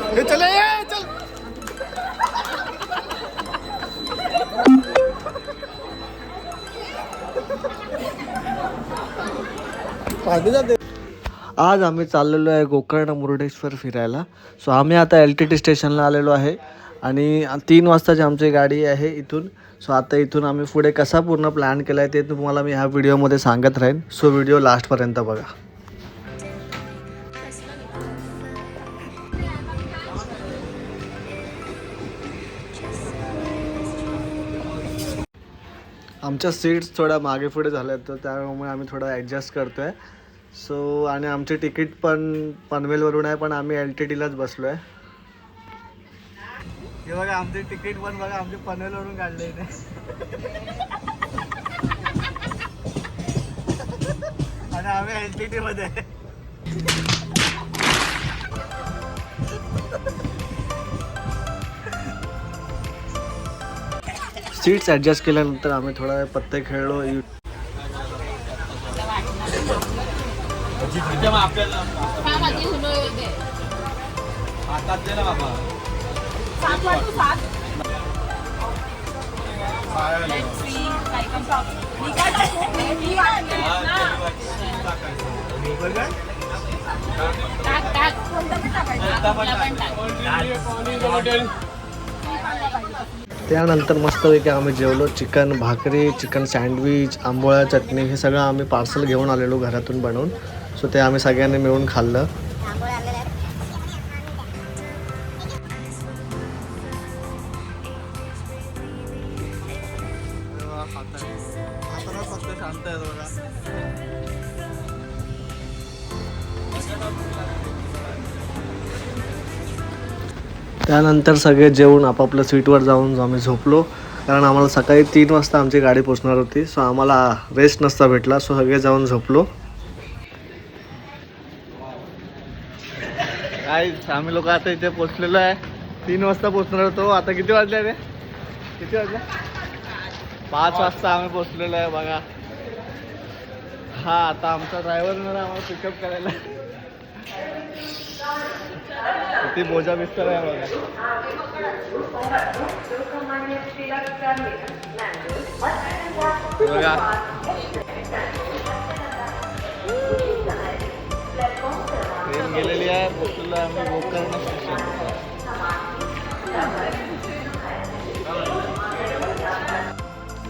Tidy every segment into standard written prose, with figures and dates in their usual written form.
चल चल आज आम्ही चाललेलो आहे गोकर्ण मुरुडेश्वर फिरायला. सो आम्ही आता LTT स्टेशनला आलेलो आहे आणि 3 वाजताची आमची गाडी आहे इथून. सो आता इथून आम्ही पुढे कसा पूर्ण प्लॅन केला आहे ते तुम्हाला मी ह्या व्हिडिओमध्ये सांगत राहीन. सो व्हिडिओ लास्टपर्यंत बघा. आमच्या सीट्स थोड्या मागे पुढे झाल्या आहेत तर त्यामुळे आम्ही थोडा ॲडजस्ट करतो आहे. सो आणि आमची तिकीट पण पनवेलवरून आहे पण आम्ही LTTलाच बसलो आहे. हे बघा आमची तिकीट पण बघा आमची पनवेलवरून काढले इथे. आणि आम्ही LTTमध्ये आहे. सीट्स ॲडजस्ट केल्यानंतर आम्ही थोडा वेळ पत्ते खेळलो. त्यानंतर मस्तपैकी आम्ही जेवलो. चिकन भाकरी, चिकन सँडविच, आंबोळा चटणी हे सगळं आम्ही पार्सल घेऊन आलेलो घरातून बनवून. सो ते आम्ही सगळ्यांनी मिळून खाल्लं. त्यानंतर सगळे जेवून आपापल्या सीटवर जाऊन आम्ही झोपलो. कारण आम्हाला सकाळी 3 वाजता आमची गाडी पोचणार होती. सो आम्हाला रेस्ट नसता भेटला. सो सगळे जाऊन झोपलो. काय आम्ही लोक आता इथे पोचलेलो आहे. 3 वाजता पोचणार होतो. आता किती वाजले रे? किती वाजले? 5 वाजता आम्ही पोचलेलो आहे बघा. हा आता आमचा ड्रायव्हर आम्हाला पिकअप करायला. किती बोजा बिस्तर आहे बघा. ट्रेन गेलेली आहे. पोचलेलो आहे आम्ही गोकर्ण स्टेशन.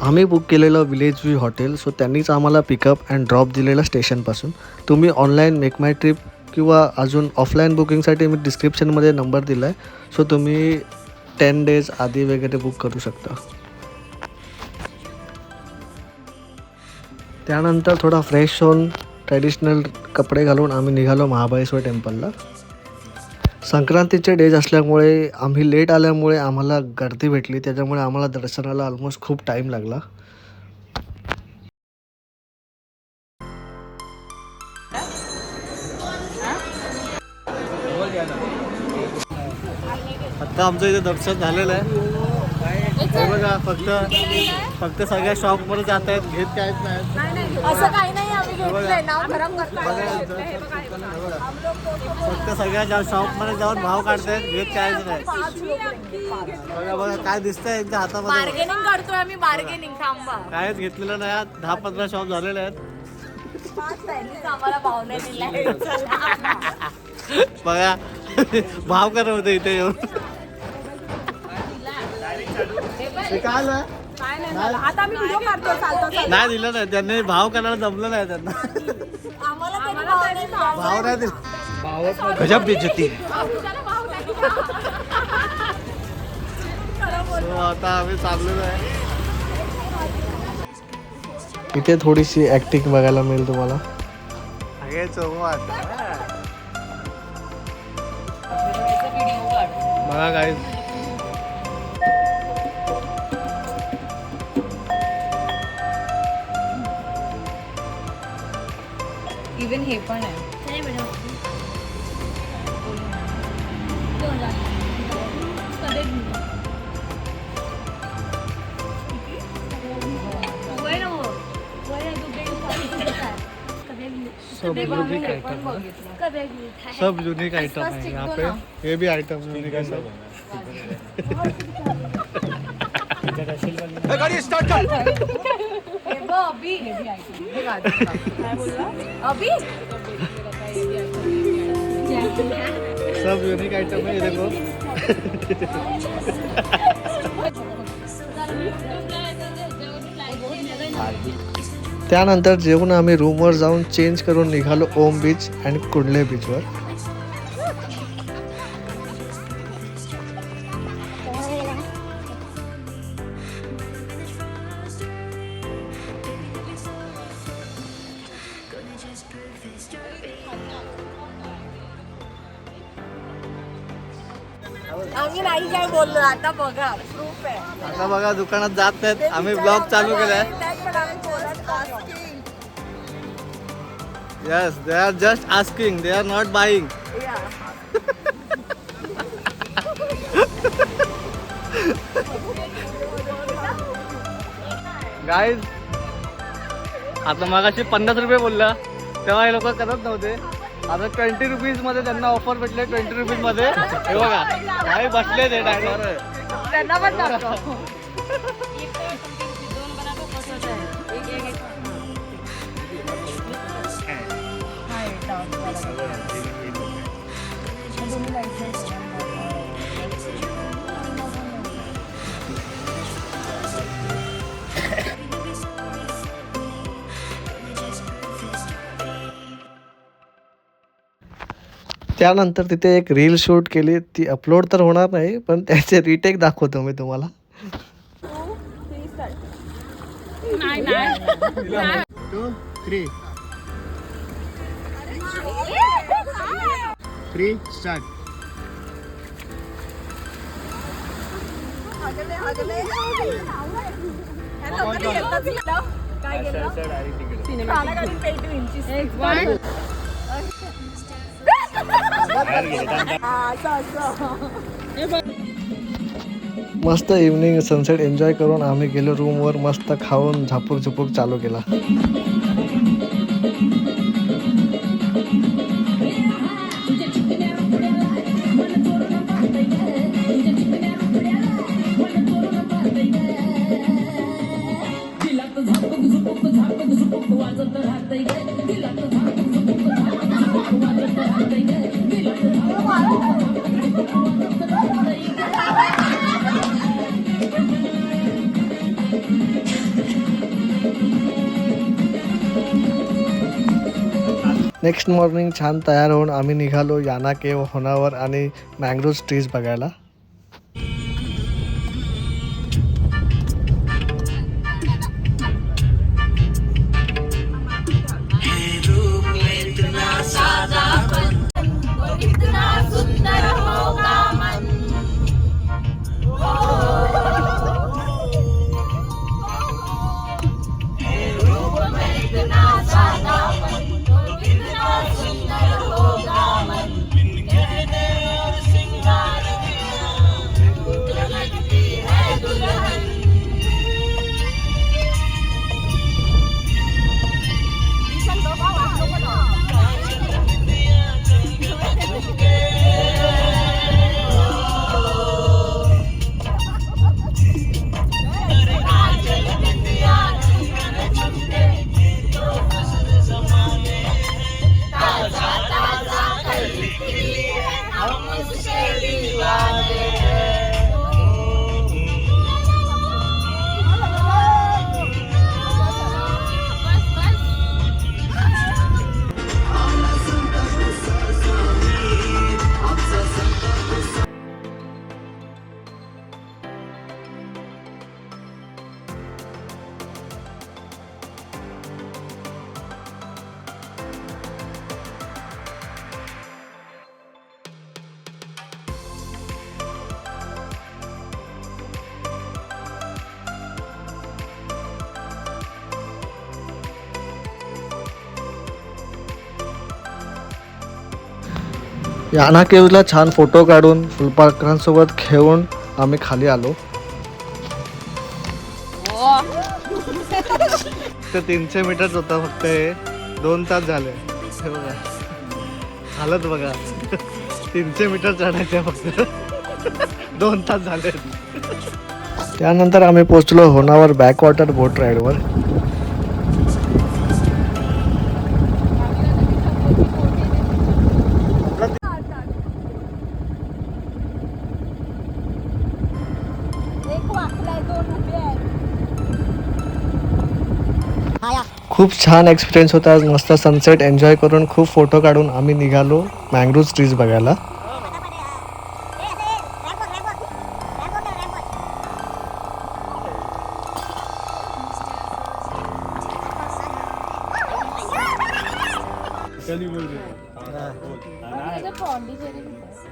आम्ही बुक केलेलं विलेज व्ह्यू हॉटेल. सो त्यांनीच आम्हाला पिकअप अँड ड्रॉप दिलेलं स्टेशनपासून. तुम्ही ऑनलाईन मेक माय ट्रिप किंवा अजून ऑफलाईन बुकिंगसाठी मी डिस्क्रिप्शनमध्ये नंबर दिला आहे. सो तुम्ही 10 डेज आधी वगैरे बुक करू शकता. त्यानंतर थोडा फ्रेश होऊन ट्रॅडिशनल कपडे घालून आम्ही निघालो महाबळेश्वर टेम्पलला. संक्रांतीचे डेज असल्यामुळे आम्ही लेट आल्यामुळे आम्हाला गर्दी भेटली. त्याच्यामुळे आम्हाला दर्शनाला ऑलमोस्ट खूप टाईम लागला. आता आमचं इथे दर्शन झालेलं आहे. हे बघा फक्त सगळ्या शॉपमध्ये जात आहेत. घेत काहीच नाही. असं काही नाही. आम्ही घेतलंय नाव खराब करताय. फक्त सगळ्या शॉपमध्ये जाऊन भाव काढतायत. घेत काहीच नाही. बघा बघा काय दिसतंय एकदा हातामध्ये. बार्गेनिंग करतोय आम्ही. बार्गेनिंग थांबा. काहीच घेतलेलं नाही. 10-15 शॉप झालेले आहेत. आम्हाला भाव नाही दिलाय. बघा भाव करत होते इथे येऊन. काय आता आम्ही व्हिडिओ काढतो. चालतो. नाही दिलं नाही त्यांनी. भाव करायला जमलं नाही त्यांना. भाव नाही दिला. गजब बेइज्जती. आता आम्ही चाललेलो आहे. इथे थोडीशी ऍक्टिंग बघायला मिळेल तुम्हाला. बघा गाईज. इव्हन हे पण आहे. सब यूनिक आइटम है, सब यूनिक आइटम है यहाँ पे। ये भी आइटम यूनिक है सब। गाड़ी स्टार्ट कर। अभी अभी सब यूनिक आइटम है, ये देखो। त्यानंतर जेवून आम्ही रूमवर जाऊन चेंज करून निघालो ओम बीच आणि कुडले बीचवर. आम्ही नाही काय बोललो, आता बघा प्रूफ आहे. आता बघा दुकानात जात नाहीत, आम्ही ब्लॉग चालू केलाय. Yes, they are just asking, they are not buying. Guys, आता मगाशी 50 रुपये बोलला तेव्हा हे लोक करत नव्हते. आता 20 रुपीज मध्ये त्यांना ऑफर भेटले. 20 रुपीज मध्ये हे बघा भाई बसले ते डायरेक्ट. त्यांना पण दाखव. त्यानंतर तिथे एक रील शूट केली. ती अपलोड तर होणार नाही, पण त्याचे रिटेक दाखवतो मी तुम्हाला. 2, 3. 3 स्टार्ट. काय गेलं? मस्त इव्हनिंग सनसेट एन्जॉय करून आम्ही गेलो रूमवर. मस्त खाऊन झापूक झुपूक चालू केला. नेक्स्ट मॉर्निंग छान तयार होऊन आम्ही निघालो याना केव्ह, होनावर आणि मँग्रोव्ह ट्रीज बघायला. याना केव्हला छान फोटो काढून फुलपाखरांसोबत खेळून आम्ही खाली आलो. ते 300 मीटरच होता फक्त, हे 2 तास झाले. हे बघा हालत बघा 300 मीटर चढायचं फक्त 2 तास झाले. त्यानंतर आम्ही पोहोचलो होनावर बॅकवॉटर बोट राईडवर. एक वाकलाय, 2 उभे आहेत. खूप छान एक्सपिरियन्स होता. आज मस्त सनसेट एन्जॉय करून खूप फोटो काढून आम्ही निघालो मँग्रोव्ह ट्रीज बघायला.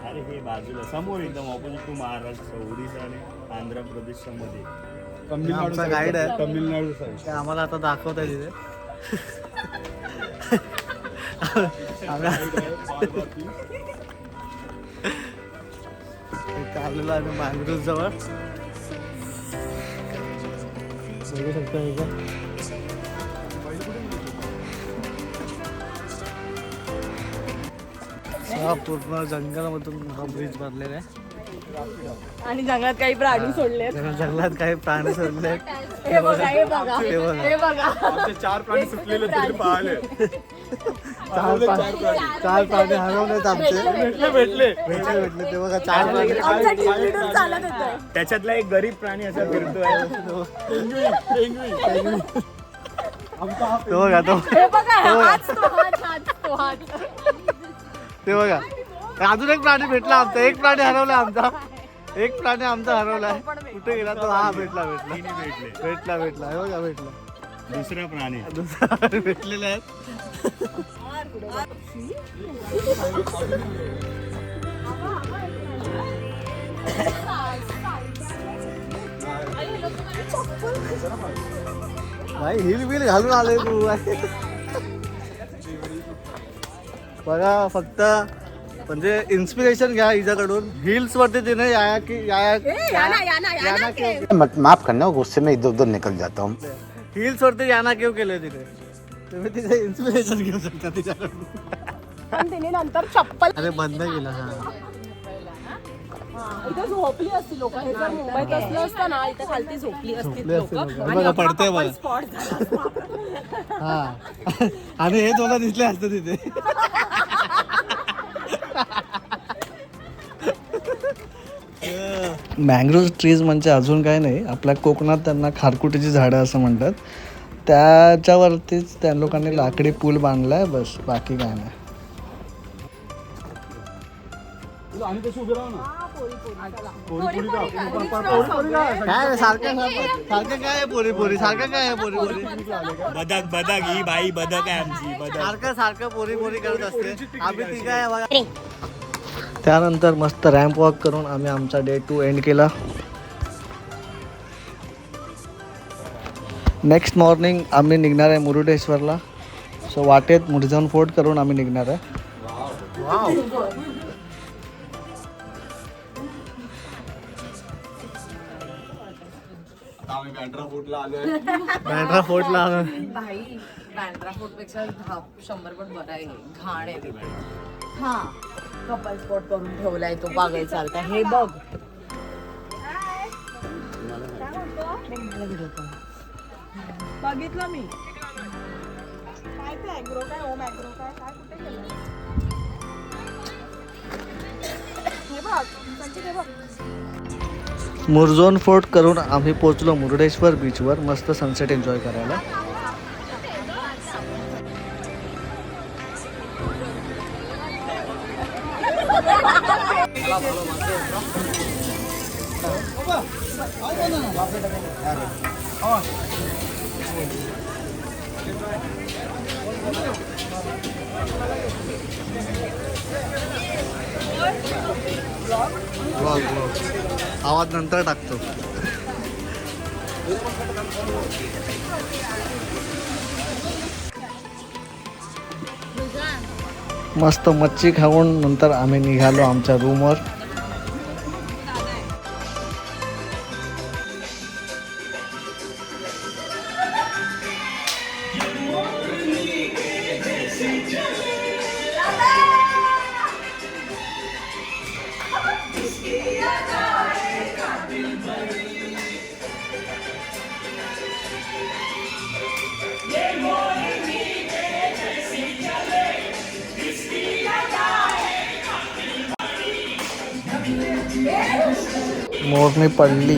अरे हे बाजूला समोर एकदम ऑपोजिट टू महाराष्ट्र, ओडिशा आणि आंध्र प्रदेशच्या मध्ये. आमचा गाईड आहे तमिळनाडू साईड. ते आम्हाला आता दाखवत आहे तिथे. आलेलो आहे मँग्रोव्ह जवळ. बघू शकता हा पूर्ण जंगलामधून हा ब्रिज बनलेला आहे. आणि जंगलात काही प्राणी सोडले. जंगलात काही प्राणी सोडले. हे बघा, हे बघा, हे बघा. हे बघा. आमचे 4 प्राणी सुटलेले तरी पाहिले. चार प्राणी हरवलेत आमचे. भेटले भेटले ते बघा 4 प्राणी. आमचा टीम लीडर चालत होता. त्याच्यातला एक गरीब प्राणी असा फिरतोय. तो बघा तो हे बघा, हाच तो हाच. ते बघा अजून एक प्राणी भेटला आमचा. एक प्राणी हरवला आमचा. एक प्राणी आमचा हरवलाय. कुठे गेला तो? हा भेटला भेटला भेटला भेटला हे बघा भेटला. दुसरा प्राणी दुसरा भेटलेले आहेत. भाई हिल बिल घालून आले तू. बघा फक्त म्हणजे इन्स्पिरेशन घ्या हिच्याकडून. हिल्स वरती तिने या माफ करना गुस्से में इधर उधर निकल जाता हूँ. हिल्स वरती याना केव केलं तिने. तुम्ही तिचे इन्स्पिरेशन घेऊ शकता तिच्याकडून. पण तिने नंतर चप्पल अरे बंद केलं. इथे झोपली असती लोक. हे जर मुंबईत असलं असतं ना, इथे खालती झोपली असती लोक. बघा पडते बघा. स्पॉट झाला. हा आणि हे दोघं दिसले असते तिथे. मँग्रोव्ह ट्रीज म्हणजे अजून काय नाही. आपल्या कोकणात त्यांना खारकुटीची झाडं असं म्हणतात. त्याच्यावरतीच त्या लोकांनी लाकडी पूल बांधलाय बस, बाकी काय नाही. काय सारखं सारखं काय आहे पोरी पोरी सारखं काय आहे पोरी पोरी. बदक बदक ही बाई बदक आहे आमची. बदक सारखं सारखं पोरी पोरी करत असते. आम्ही ती काय बघा. त्यानंतर मस्त रॅम्प वॉक करून आम्ही आमचा डे 2 एंड केला. नेक्स्ट मॉर्निंग आम्ही निघणार आहे मुरुडेश्वरला. सो वाटेत मुर्जन फोर्ट करून आम्ही निघणार आहे. बँड्रा फोर्टला आलोय. बँड्रा फोर्टला भाई बँड्रा फोर्ट पेक्षा 100 पण बरा आहे. घाण आहे तिथे. हा कपल स्पॉट करून ठेवलाय तो. बागाय चालता. हे बघ बघितलं मी. काय ते ॲग्रो काय होम ॲग्रो काय काय कुठे गेलं. हे बघ संचित हे बघ. मुर्जोन फोर्ट करून आम्ही पोहोचलो मुरुडेश्वर बीचवर मस्त सनसेट एन्जॉय करायला. आवाज नंतर टाकतो. मस्त मच्छी खाऊन नंतर आम्ही निघालो आमच्या रूमवर. मोरणी पडली.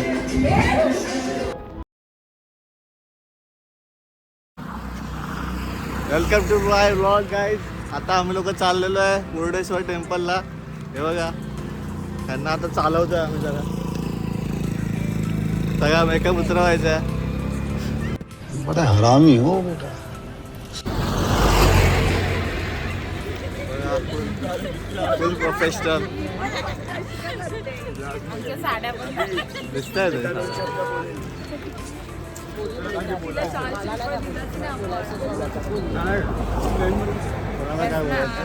Welcome to my vlog guys. आता आम्ही लोक चाललेलो आहे मुर्डेश्वर टेम्पलला. हे बघा त्यांना आता चालवतोय आम्ही जरा. सगळा मेकअप उतरवायचा आहे. बड़ा हरामी हो बेटा. फुल प्रोफेशनल साड्या पण दिसतंय ते. कोणाला काय बोलायचं?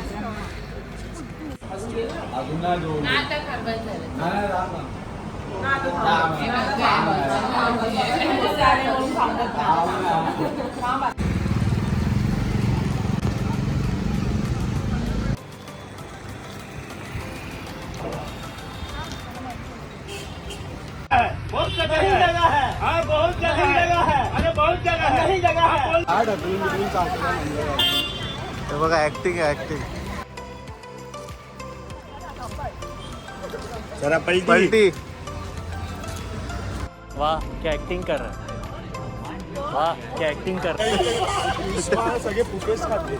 बहुत जगह है. हाँ बहुत जगह है. अरे बहुत जगह है. हे बघा ऍक्टिंग आहे ऍक्टिंग. जरा पलटी. वाह क्या एक्टिंग कर रहा है. वाह क्या एक्टिंग कर रहा है. सगळे फुकेच खाते.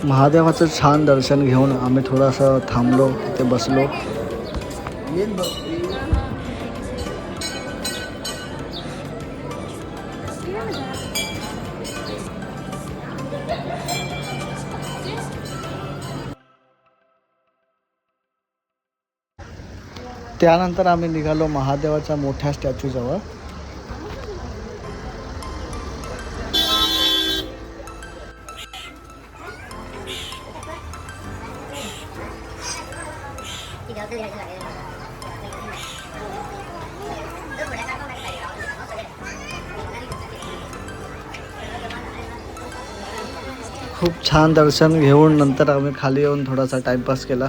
महादेवाचं छान दर्शन घेऊन आम्ही थोडंसं थांबलो, तिथे बसलो. त्यानंतर आम्ही निघालो महादेवाच्या मोठ्या स्टॅच्यूजवळ. खूप छान दर्शन घेऊन नंतर आम्ही खाली येऊन थोडासा टाइमपास केला.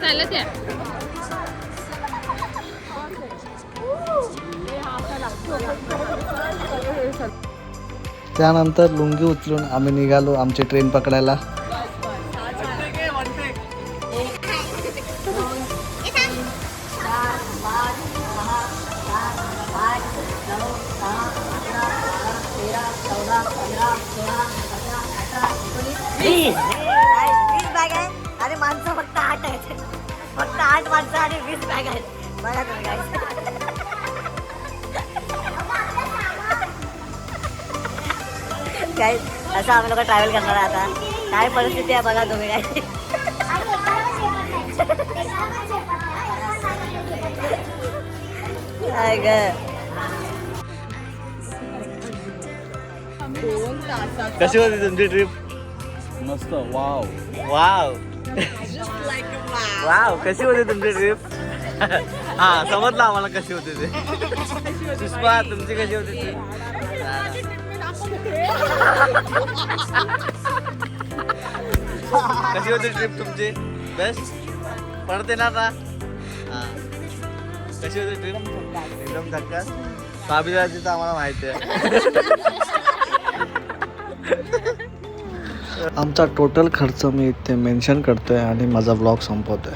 चालत या. त्यानंतर लुंगी उचलून आम्ही निघालो आमची ट्रेन पकडायला. अरे माणसं फक्त 8 आहेत. फक्त 8 माणसं आणि 20 बॅग आहेत. बघा तुम्ही काय असं आम्ही लोक ट्रॅव्हल करणार आहे. आता काय परिस्थिती आहे बघा तुम्ही काय ग. कशी होती तुमची ट्रिप? मस्त. वाव. Wow wow. कशी होती तुमची ट्रिप? हा समजलं आम्हाला कशी होती ते. सुषमा तुमची कशी होती ट्रिप? कशी होती ट्रिप तुमची? बेस्ट. पडते ना आता. हा कशी होती ट्रिप? एकदम धक्काच. साबीराची तर आम्हाला माहिती आहे. आमचा टोटल खर्च मी इथे मेन्शन करतोय आणि माझा व्लॉग संपवतोय.